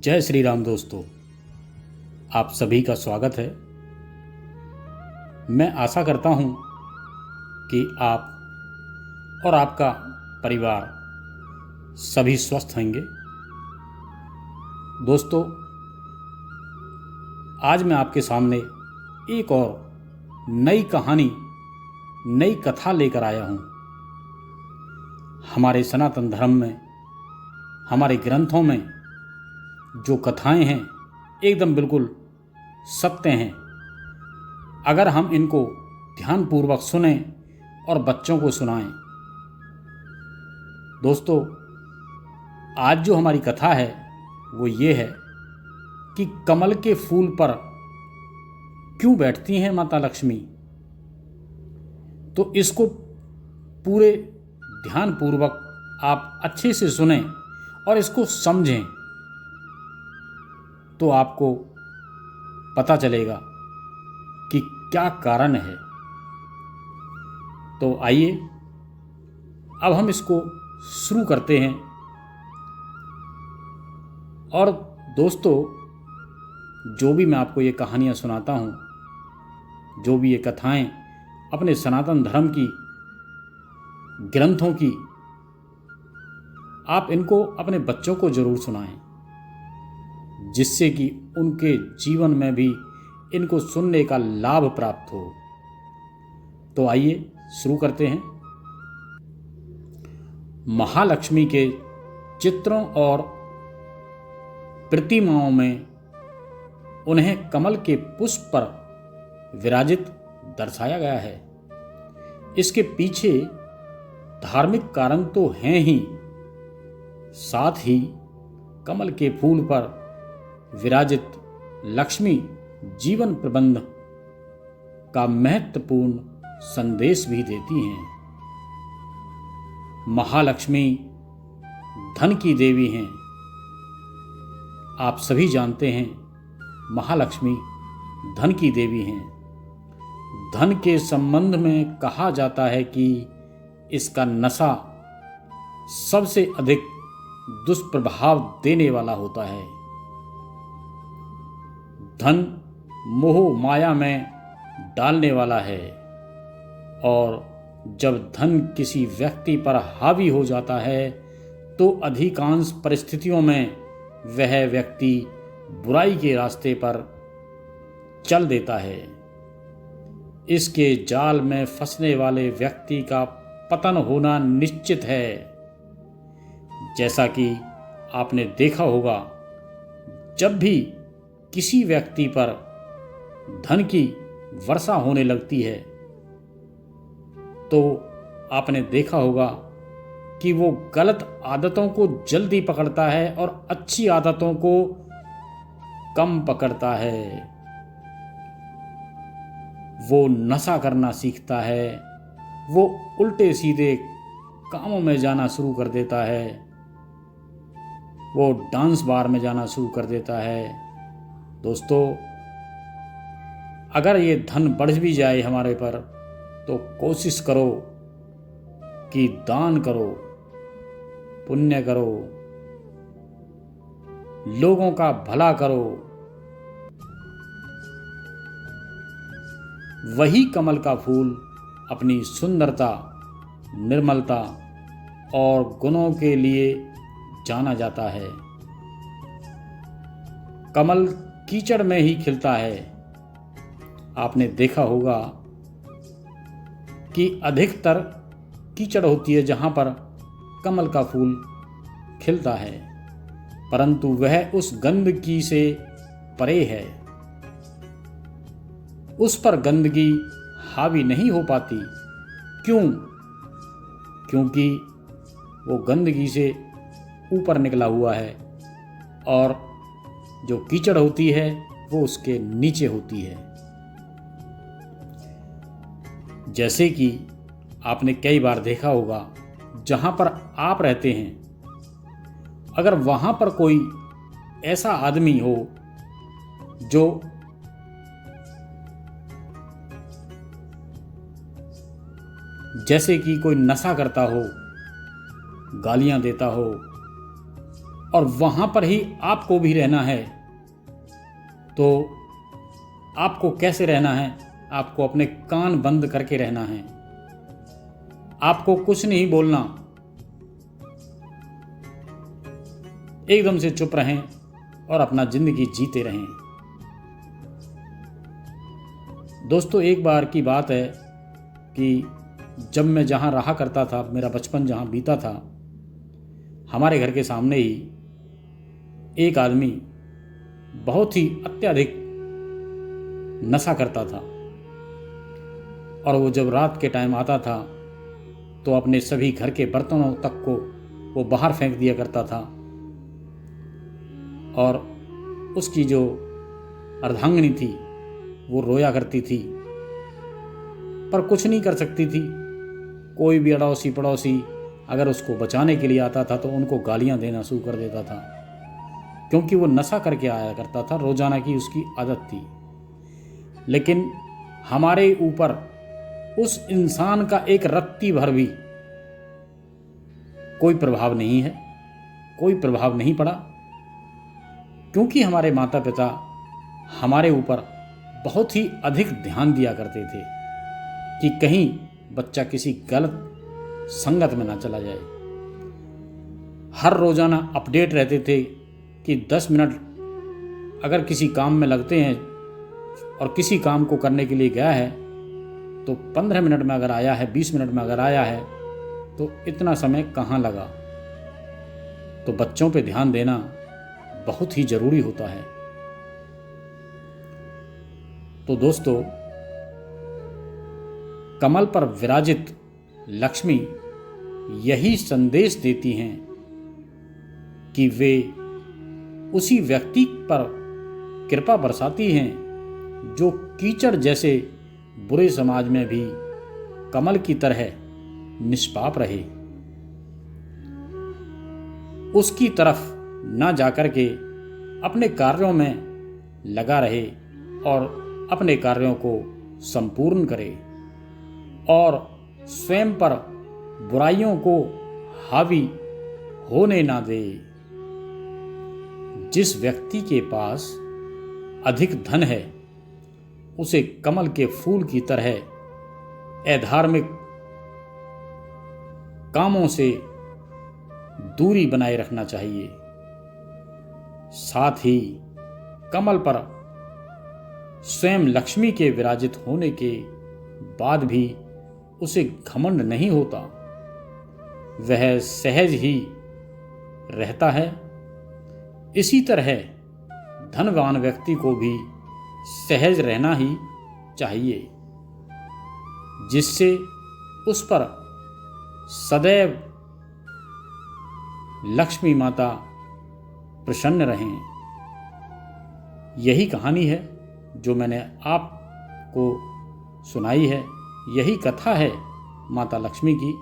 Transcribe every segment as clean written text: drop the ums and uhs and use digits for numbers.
जय श्री राम दोस्तों, आप सभी का स्वागत है। मैं आशा करता हूँ कि आप और आपका परिवार सभी स्वस्थ होंगे। दोस्तों, आज मैं आपके सामने एक और नई कहानी, नई कथा लेकर आया हूँ। हमारे सनातन धर्म में, हमारे ग्रंथों में जो कथाएं हैं एकदम बिल्कुल सत्य हैं। अगर हम इनको ध्यानपूर्वक सुनें और बच्चों को सुनाएं। दोस्तों, आज जो हमारी कथा है वो ये है कि कमल के फूल पर क्यों बैठती हैं माता लक्ष्मी। तो इसको पूरे ध्यानपूर्वक आप अच्छे से सुनें और इसको समझें, तो आपको पता चलेगा कि क्या कारण है। तो आइए अब हम इसको शुरू करते हैं। और दोस्तों, जो भी मैं आपको ये कहानियाँ सुनाता हूँ, जो भी ये कथाएं अपने सनातन धर्म की, ग्रंथों की, आप इनको अपने बच्चों को ज़रूर सुनाएं, जिससे कि उनके जीवन में भी इनको सुनने का लाभ प्राप्त हो। तो आइए शुरू करते हैं। महालक्ष्मी के चित्रों और प्रतिमाओं में उन्हें कमल के पुष्प पर विराजित दर्शाया गया है। इसके पीछे धार्मिक कारण तो हैं ही, साथ ही कमल के फूल पर विराजित लक्ष्मी जीवन प्रबंध का महत्वपूर्ण संदेश भी देती हैं। महालक्ष्मी धन की देवी हैं। आप सभी जानते हैं, महालक्ष्मी धन की देवी हैं। धन के संबंध में कहा जाता है कि इसका नशा सबसे अधिक दुष्प्रभाव देने वाला होता है। धन मोह माया में डालने वाला है, और जब धन किसी व्यक्ति पर हावी हो जाता है तो अधिकांश परिस्थितियों में वह व्यक्ति बुराई के रास्ते पर चल देता है। इसके जाल में फंसने वाले व्यक्ति का पतन होना निश्चित है। जैसा कि आपने देखा होगा, जब भी किसी व्यक्ति पर धन की वर्षा होने लगती है तो आपने देखा होगा कि वो गलत आदतों को जल्दी पकड़ता है और अच्छी आदतों को कम पकड़ता है। वो नशा करना सीखता है, वो उल्टे सीधे कामों में जाना शुरू कर देता है, वो डांस बार में जाना शुरू कर देता है। दोस्तों, अगर ये धन बढ़ भी जाए हमारे पर, तो कोशिश करो कि दान करो, पुण्य करो, लोगों का भला करो। वही कमल का फूल अपनी सुंदरता, निर्मलता और गुणों के लिए जाना जाता है। कमल कीचड़ में ही खिलता है। आपने देखा होगा कि अधिकतर कीचड़ होती है जहाँ पर कमल का फूल खिलता है, परंतु वह उस गंदगी से परे है। उस पर गंदगी हावी नहीं हो पाती। क्यों? क्योंकि वो गंदगी से ऊपर निकला हुआ है, और जो कीचड़ होती है वो उसके नीचे होती है। जैसे कि आपने कई बार देखा होगा, जहाँ पर आप रहते हैं, अगर वहाँ पर कोई ऐसा आदमी हो जो जैसे कि कोई नशा करता हो, गालियाँ देता हो, और वहाँ पर ही आपको भी रहना है। तो आपको कैसे रहना है? आपको अपने कान बंद करके रहना है। आपको कुछ नहीं बोलना, एकदम से चुप रहें और अपना जिंदगी जीते रहें। दोस्तों, एक बार की बात है कि जब मैं जहाँ रहा करता था, मेरा बचपन जहाँ बीता था, हमारे घर के सामने ही एक आदमी बहुत ही अत्यधिक नशा करता था। और वो जब रात के टाइम आता था तो अपने सभी घर के बर्तनों तक को वो बाहर फेंक दिया करता था। और उसकी जो अर्धांगिनी थी वो रोया करती थी, पर कुछ नहीं कर सकती थी। कोई भी अड़ोसी पड़ोसी अगर उसको बचाने के लिए आता था तो उनको गालियां देना शुरू कर देता था, क्योंकि वो नशा करके आया करता था, रोजाना की उसकी आदत थी। लेकिन हमारे ऊपर उस इंसान का एक रत्ती भर भी कोई प्रभाव नहीं है, कोई प्रभाव नहीं पड़ा, क्योंकि हमारे माता पिता हमारे ऊपर बहुत ही अधिक ध्यान दिया करते थे कि कहीं बच्चा किसी गलत संगत में ना चला जाए। हर रोजाना अपडेट रहते थे कि 10 मिनट अगर किसी काम में लगते हैं और किसी काम को करने के लिए गया है तो 15 मिनट में अगर आया है, 20 मिनट में अगर आया है तो इतना समय कहाँ लगा। तो बच्चों पे ध्यान देना बहुत ही जरूरी होता है। तो दोस्तों, कमल पर विराजित लक्ष्मी यही संदेश देती हैं कि वे उसी व्यक्ति पर कृपा बरसाती हैं जो कीचड़ जैसे बुरे समाज में भी कमल की तरह निष्पाप रहे, उसकी तरफ ना जाकर के अपने कार्यों में लगा रहे और अपने कार्यों को संपूर्ण करे और स्वयं पर बुराइयों को हावी होने ना दे। जिस व्यक्ति के पास अधिक धन है उसे कमल के फूल की तरह अधार्मिक कामों से दूरी बनाए रखना चाहिए। साथ ही कमल पर स्वयं लक्ष्मी के विराजित होने के बाद भी उसे घमंड नहीं होता, वह सहज ही रहता है। इसी तरह धनवान व्यक्ति को भी सहज रहना ही चाहिए, जिससे उस पर सदैव लक्ष्मी माता प्रसन्न रहें। यही कहानी है जो मैंने आपको सुनाई है, यही कथा है माता लक्ष्मी की।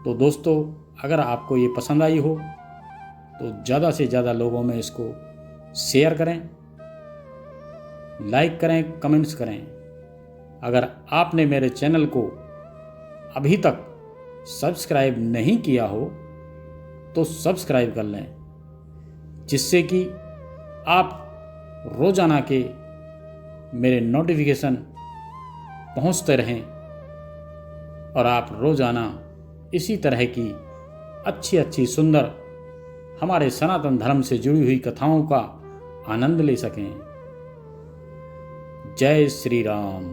तो दोस्तों, अगर आपको ये पसंद आई हो तो ज़्यादा से ज़्यादा लोगों में इसको शेयर करें, लाइक करें, कमेंट्स करें। अगर आपने मेरे चैनल को अभी तक सब्सक्राइब नहीं किया हो तो सब्सक्राइब कर लें, जिससे कि आप रोजाना के मेरे नोटिफिकेशन पहुंचते रहें और आप रोजाना इसी तरह की अच्छी अच्छी सुंदर हमारे सनातन धर्म से जुड़ी हुई कथाओं का आनंद ले सकें। जय श्री राम।